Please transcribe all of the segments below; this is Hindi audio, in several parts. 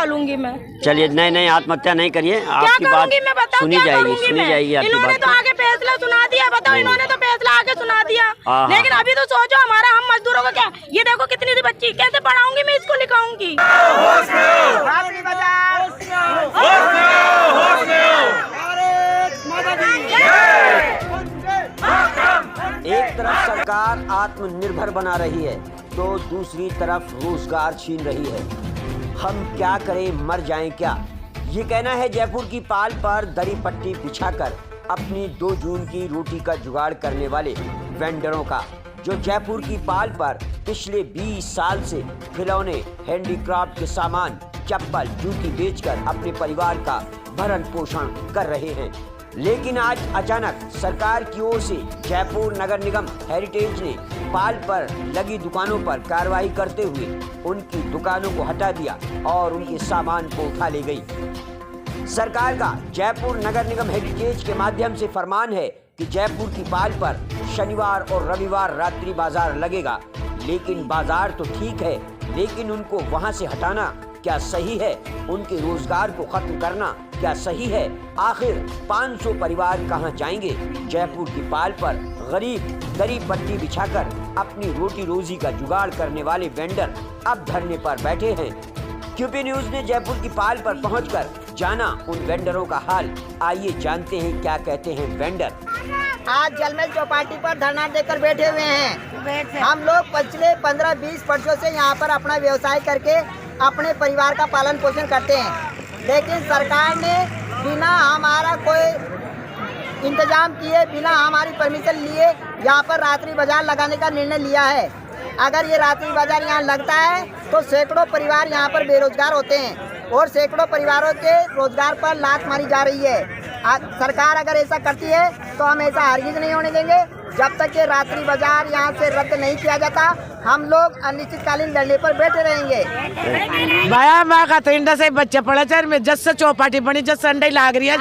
पालूंगी मैं। चलिए नहीं आत्महत्या नहीं करिए, क्या आपकी बात करूंगी मैं, बताओ सुनी क्या जाएगी करूंगी सुनी मैं? जाएगी आपकी इन्होंने बात। तो आगे फैसला सुना दिया, बताओ इन्होंने तो फैसला आगे सुना दिया, हाँ। लेकिन अभी तो सोचो हमारा, हम मजदूरों को क्या, ये देखो कितनी सी बच्ची, कैसे पढ़ाऊंगी मैं इसको, लिखाऊंगी। एक तरफ सरकार आत्मनिर्भर बना रही है तो दूसरी तरफ रोजगार छीन रही है। हम क्या करें, मर जाएं क्या? ये कहना है जयपुर की पाल पर दरी पट्टी बिछाकर अपनी 2 जून की रोटी का जुगाड़ करने वाले वेंडरों का, जो जयपुर की पाल पर पिछले 20 साल से खिलौने, हैंडीक्राफ्ट के सामान, चप्पल, जूती बेचकर अपने परिवार का भरण पोषण कर रहे हैं। लेकिन आज अचानक सरकार की ओर से जयपुर नगर निगम हेरिटेज ने पाल पर लगी दुकानों पर कार्रवाई करते हुए उनकी दुकानों को हटा दिया और उनके सामान को उठा ले गई। सरकार का जयपुर नगर निगम हेरिटेज के माध्यम से फरमान है कि जयपुर की पाल पर शनिवार और रविवार रात्रि बाजार लगेगा। लेकिन बाजार तो ठीक है, लेकिन उनको वहां से हटाना क्या सही है? उनके रोजगार को खत्म करना क्या सही है? आखिर 500 परिवार कहां जाएंगे? जयपुर की पाल पर गरीब दरी पट्टी बिछाकर अपनी रोटी रोजी का जुगाड़ करने वाले वेंडर अब धरने पर बैठे हैं। क्यूपी न्यूज ने जयपुर की पाल पर पहुंचकर जाना उन वेंडरों का हाल। आइए जानते हैं क्या कहते हैं वेंडर। आज जलमल चौपाटी पर धरना देकर बैठे हुए हैं। हम लोग पिछले 15-20 वर्षों से यहाँ पर अपना व्यवसाय करके अपने परिवार का पालन पोषण करते हैं, लेकिन सरकार ने बिना हमारा कोई इंतजाम किए, बिना हमारी परमिशन लिए यहाँ पर रात्रि बाजार लगाने का निर्णय लिया है। अगर ये रात्रि बाजार यहाँ लगता है तो सैकड़ों परिवार यहाँ पर बेरोजगार होते हैं और सैकड़ों परिवारों के रोजगार पर लात मारी जा रही है। सरकार अगर ऐसा करती है तो हम ऐसा हरगिज नहीं होने देंगे। जब तक ये रात्रि बाजार यहाँ से रद्द नहीं किया जाता, हम लोग अनिश्चितकालीन धरने पर बैठे रहेंगे। भाया माँ का तो इंडा से बच्चे पड़े चाहे मैं जस से चौपाटी बनी, जस से अंडे लाग रही है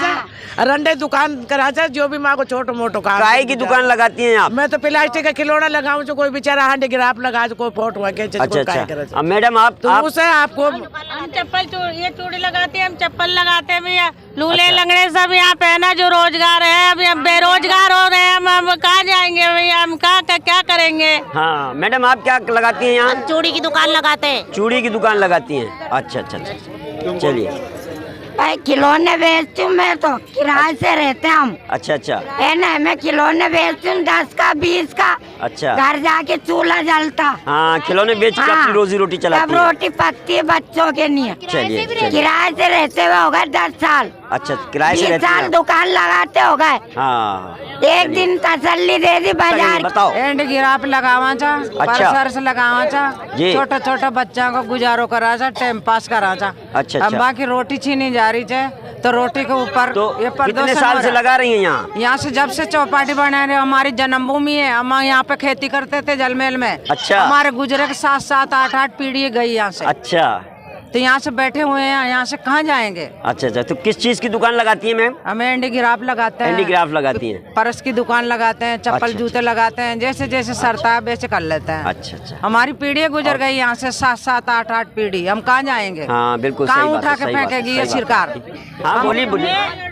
अंडे दुकान करा चाहे जो भी माँ को छोटो मोटो काम। काय की दुकान लगाती हैं आप? मैं तो प्लास्टिक का खिलौना लगाऊं जो कोई बेचारा हैंडीक्राफ्ट लगा जो कोई फोटो है। अच्छा। मैडम आप उसे आपको हम चप्पल ये चूड़ी लगाते हैं, हम चप्पल लगाते हैं भैया, लूले लंगड़े सब यहाँ पे है ना, जो रोजगार है। अभी हम बेरोजगार हो रहे हैं, हम कहाँ जाएंगे भैया, हम क्या करेंगे? हाँ मैडम आप क्या लगाती हैं यहाँ? चूड़ी की दुकान लगाते हैं। चूड़ी की दुकान लगाती हैं? अच्छा। चलिए भाई खिलौने बेचती हूँ मैं, तो किराए से रहते हैं हम। अच्छा है ना, मैं खिलौने बेचती हूँ 10 का 20 का। अच्छा। घर जाके चूल्हा जलता। हाँ खिलौने बेच के अपनी रोजी रोटी चलाती हैं। रोटी पकती है बच्चों के लिए। चलिए किराए से रहते हुए हो गए 10 साल। अच्छा किराए से 20 साल दुकान लगाते हो गए। हाँ एक दिन तसल्ली दे दी बाजार। बताओ। हैंडीक्राफ्ट लगावा चा, परसर से लगावा चा, छोटा बच्चा को गुजारो करा चा, टाइम पास करा चा। अच्छा। बाकी रोटी छीनी जा रही है तो रोटी के ऊपर तो कितने साल से लगा रही हैं यहाँ? यहाँ से जब से चौपाटी बना रहे, हमारी जन्मभूमि है, हम यहाँ पे खेती करते थे जलमेल में। अच्छा। हमारे गुजरे के 7-7, 8-8 पीढ़ी गई यहाँ से। अच्छा तो यहाँ से बैठे हुए हैं, यहाँ से कहाँ जाएंगे? अच्छा। तो किस चीज की दुकान लगाती है मैम? हमें हैंडीक्राफ्ट लगाते हैं। हैंडीक्राफ्ट लगाती हैं? परस की दुकान लगाते हैं, चप्पल जूते लगाते हैं, जैसे सरता है वैसे कर लेते हैं। अच्छा। हमारी पीढ़ी गुजर गई यहाँ से 7-7, 8-8 पीढ़ी, हम कहाँ जाएंगे? हाँ बिल्कुल कहाँ सही उठा बात के है, फेंकेगी ये सरकार? हाँ बोलिए।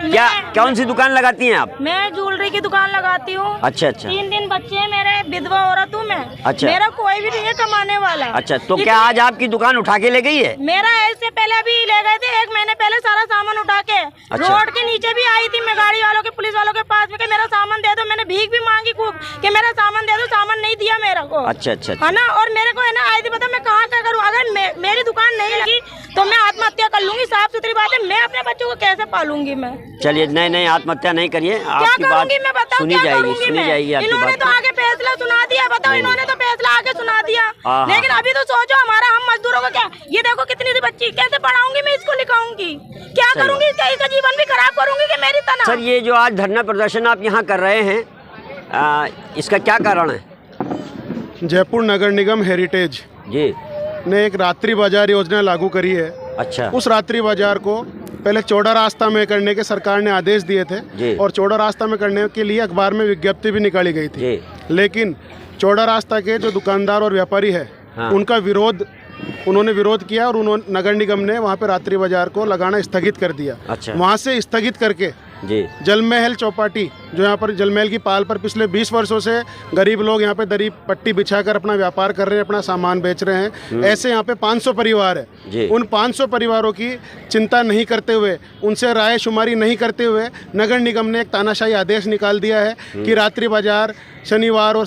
क्या कौन सी दुकान लगाती हैं आप? मैं ज्वेलरी की दुकान लगाती हूँ। अच्छा। 3 बच्चे हैं मेरे, विधवा औरत हूँ मैं। अच्छा। मेरा कोई भी नहीं है कमाने वाला। अच्छा तो क्या आज आपकी दुकान उठा के ले गई है? मेरा ऐसे पहले भी ले गए थे, 1 महीने पहले सारा सामान उठा के। अच्छा। रोड के नीचे भी आई थी मैं गाड़ी वालों के, पुलिस वालों के पास में कि मेरा सामान दे दो। मैंने भीख भी मांगी खूब कि मेरा सामान दे दो, सामान नहीं दिया मेरे को। अच्छा। है ना, और मेरे को है ना आई थी पता मैं कहाँ क्या करूँ। अगर मेरी दुकान नहीं लगी तो मैं आत्महत्या कर लूंगी, साफ सुथरी बात है। मैं अपने बच्चों को कैसे पालूंगी मैं? चलिए नहीं आत्महत्या नहीं करिए, क्या आपकी बात करूंगी मैं, बताओ सुनी क्या जाएगी करूंगी सुनी मैं? जाएगी आपकी इन्होंने बात। तो आगे फैसला सुना दिया, बताओ इन्होंने तो फैसला आगे सुना दिया, हाँ। लेकिन अभी तो सोचो हमारा, हम मजदूरों को क्या, ये देखो कितनी सी बच्ची, कैसे पढ़ाऊंगी मैं इसको, लिखाऊंगी क्या करूंगी? इसका जीवन भी खराब करूंगी कि मेरी तना? सर ये जो आज धरना प्रदर्शन आप यहाँ कर रहे हैं, इसका क्या कारण है? जयपुर नगर निगम हेरिटेज जी ने एक रात्रि बाजार योजना लागू करी है। अच्छा। उस रात्रि बाजार को पहले चौड़ा रास्ता में करने के सरकार ने आदेश दिए थे और चौड़ा रास्ता में करने के लिए अखबार में विज्ञप्ति भी निकाली गई थी। लेकिन चौड़ा रास्ता के जो दुकानदार और व्यापारी है, उनका विरोध उन्होंने विरोध किया और उन्होंने नगर निगम ने वहाँ पे रात्रि बाजार को लगाना स्थगित कर दिया। अच्छा। वहाँ से स्थगित करके जी जल महल चौपाटी, जो यहाँ पर जल महल की पाल पर पिछले 20 वर्षों से गरीब लोग यहाँ पे दरी पट्टी बिछाकर अपना व्यापार कर रहे हैं, अपना सामान बेच रहे हैं। ऐसे यहाँ पे 500 परिवार जी। है। उन 500 परिवारों की चिंता नहीं करते हुए, उनसे राय शुमारी नहीं करते हुए नगर निगम ने एक तानाशाही आदेश निकाल दिया है कि रात्रि बाजार शनिवार और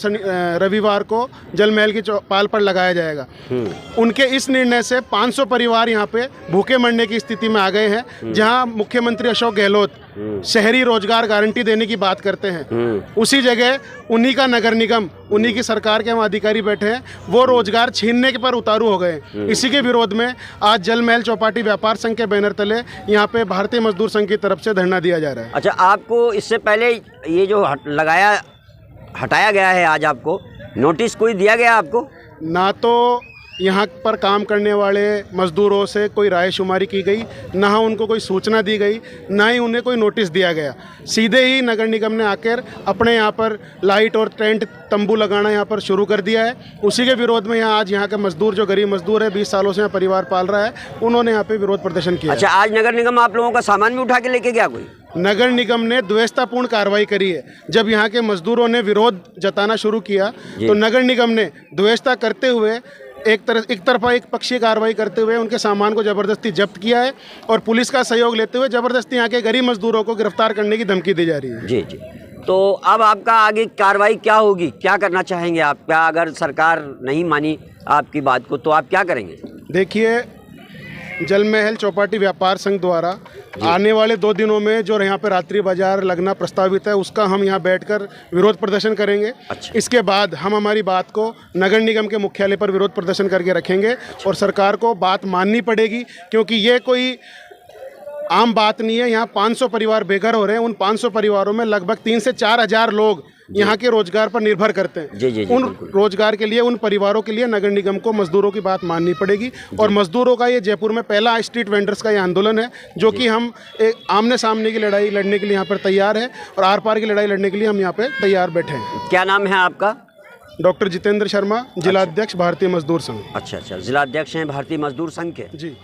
रविवार को जल महल की पाल पर लगाया जाएगा। उनके इस निर्णय से 500 परिवार यहाँ पे भूखे मरने की स्थिति में आ गए हैं। जहाँ मुख्यमंत्री अशोक गहलोत शहरी रोजगार गारंटी देने की बात करते हैं, उसी जगह उन्हीं का नगर निगम, उन्हीं की सरकार के हम अधिकारी बैठे हैं, वो रोजगार छीनने के पर उतारू हो गए। इसी के विरोध में आज जल महल चौपाटी व्यापार संघ के बैनर तले यहाँ पे भारतीय मजदूर संघ की तरफ से धरना दिया जा रहा है। अच्छा, आपको इससे पहले ये जो हटाया गया है, आज आपको नोटिस कोई दिया गया आपको? ना तो यहाँ पर काम करने वाले मजदूरों से कोई राय शुमारी की गई, ना उनको कोई सूचना दी गई, ना ही उन्हें कोई नोटिस दिया गया। सीधे ही नगर निगम ने आकर अपने यहाँ पर लाइट और टेंट तंबू लगाना यहाँ पर शुरू कर दिया है। उसी के विरोध में आज यहाँ के मजदूर, जो गरीब मजदूर है, 20 सालों से यहाँ परिवार पाल रहा है, उन्होंने यहाँ पे विरोध प्रदर्शन किया। अच्छा, आज नगर निगम आप लोगों का सामान भी उठा के लेके गया कोई? नगर निगम ने द्वेषतापूर्ण कार्रवाई करी है। जब यहाँ के मजदूरों ने विरोध जताना शुरू किया तो नगर निगम ने द्वेषता करते हुए एक तरफा एक पक्षीय कार्रवाई करते हुए उनके सामान को जबरदस्ती जब्त किया है और पुलिस का सहयोग लेते हुए जबरदस्ती यहाँ के गरीब मजदूरों को गिरफ्तार करने की धमकी दी जा रही है। जी जी। तो अब आपका आगे कार्रवाई क्या होगी, क्या करना चाहेंगे आप? क्या अगर सरकार नहीं मानी आपकी बात को तो आप क्या करेंगे? देखिए, जल महल चौपाटी व्यापार संघ द्वारा आने वाले 2 दिनों में जो यहाँ पे रात्रि बाजार लगना प्रस्तावित है, उसका हम यहाँ बैठकर विरोध प्रदर्शन करेंगे। अच्छा। इसके बाद हम हमारी बात को नगर निगम के मुख्यालय पर विरोध प्रदर्शन करके रखेंगे। और सरकार को बात माननी पड़ेगी, क्योंकि ये कोई आम बात नहीं है। यहाँ 500 परिवार बेघर हो रहे हैं। उन 500 परिवारों में लगभग 3 से 4 हज़ार लोग यहाँ के रोजगार पर निर्भर करते हैं। जी, उन रोजगार के लिए, उन परिवारों के लिए नगर निगम को मजदूरों की बात माननी पड़ेगी। और मजदूरों का ये जयपुर में पहला स्ट्रीट वेंडर्स का ये आंदोलन है, जो कि हम एक आमने सामने की लड़ाई लड़ने के लिए यहाँ पर तैयार है और आर पार की लड़ाई लड़ने के लिए हम यहाँ पे तैयार बैठे हैं। क्या नाम है आपका? डॉक्टर जितेंद्र शर्मा, जिलाध्यक्ष भारतीय मजदूर संघ। अच्छा, जिलाध्यक्ष हैं भारतीय मजदूर संघ के। जी।